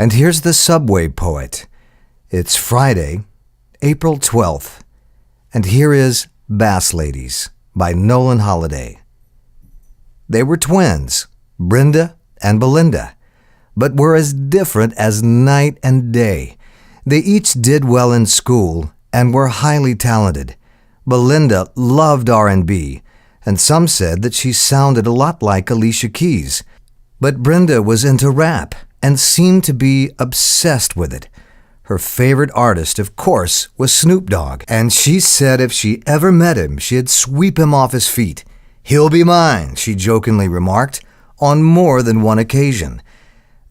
And here's the Subway Poet. It's Friday, April 12th, and here is Bass Ladies by Nolan Holliday. They were twins, Brenda and Belinda, but were as different as night and day. They each did well in school and were highly talented. Belinda loved R&B, and some said that she sounded a lot like Alicia Keys. But Brenda was into rap and seemed to be obsessed with it. Her favorite artist, of course, was Snoop Dogg, and she said if she ever met him, she'd sweep him off his feet. "He'll be mine," she jokingly remarked, on more than one occasion.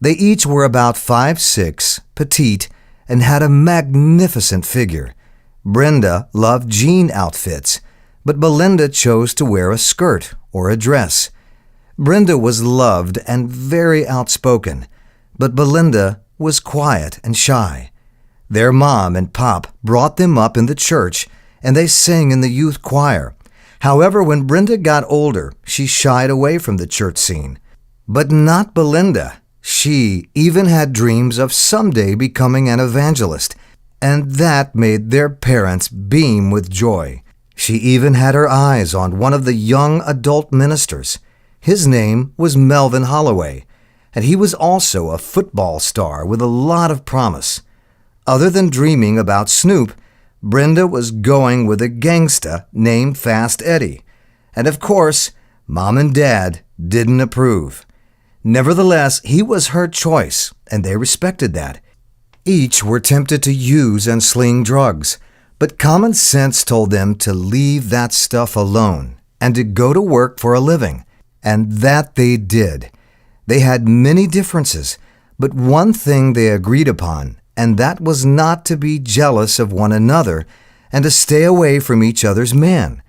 They each were about 5'6", petite, and had a magnificent figure. Brenda loved jean outfits, but Belinda chose to wear a skirt or a dress. Brenda was loved and very outspoken, but Belinda was quiet and shy. Their mom and pop brought them up in the church, and they sang in the youth choir. However, when Brenda got older, she shied away from the church scene. But not Belinda. She even had dreams of someday becoming an evangelist, and that made their parents beam with joy. She even had her eyes on one of the young adult ministers. His name was Melvin Holloway, and he was also a football star with a lot of promise. Other than dreaming about Snoop, Brenda was going with a gangsta named Fast Eddie. And of course, Mom and Dad didn't approve. Nevertheless, he was her choice, and they respected that. Each were tempted to use and sling drugs, but common sense told them to leave that stuff alone and to go to work for a living. And that they did. They had many differences, but one thing they agreed upon, and that was not to be jealous of one another and to stay away from each other's men.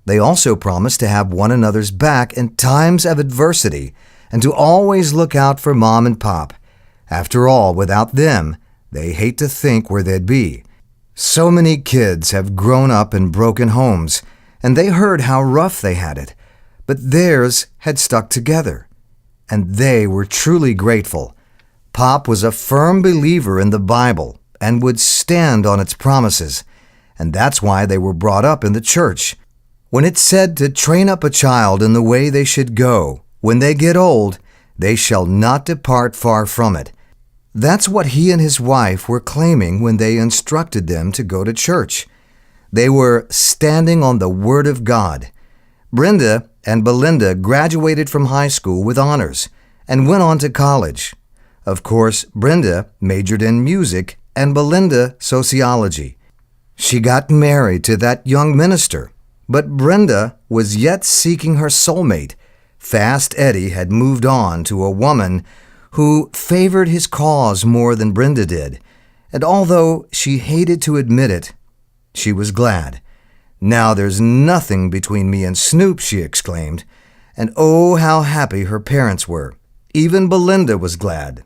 They also promised to have one another's back in times of adversity and to always look out for Mom and Pop. After all, without them, they hate to think where they'd be. So many kids have grown up in broken homes, and they heard how rough they had it, but theirs had stuck together, and they were truly grateful. Pop was a firm believer in the Bible and would stand on its promises, and that's why they were brought up in the church. When it said to train up a child in the way they should go, when they get old, they shall not depart far from it. That's what he and his wife were claiming when they instructed them to go to church. They were standing on the Word of God. Brenda and Belinda graduated from high school with honors and went on to college. Of course, Brenda majored in music and Belinda sociology. She got married to that young minister, but Brenda was yet seeking her soulmate. Fast Eddie had moved on to a woman who favored his cause more than Brenda did, and although she hated to admit it, she was glad. "Now there's nothing between me and Snoop," she exclaimed, and oh, how happy her parents were. Even Belinda was glad.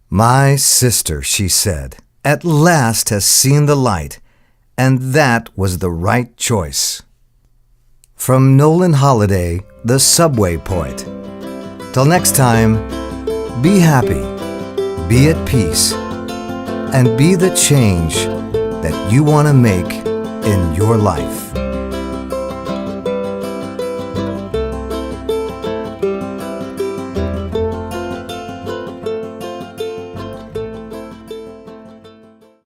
"My sister," she said, "at last has seen the light, and that was the right choice." From Nolan Holliday, the Subway Poet. Till next time, be happy, be at peace, and be the change that you want to make in your life.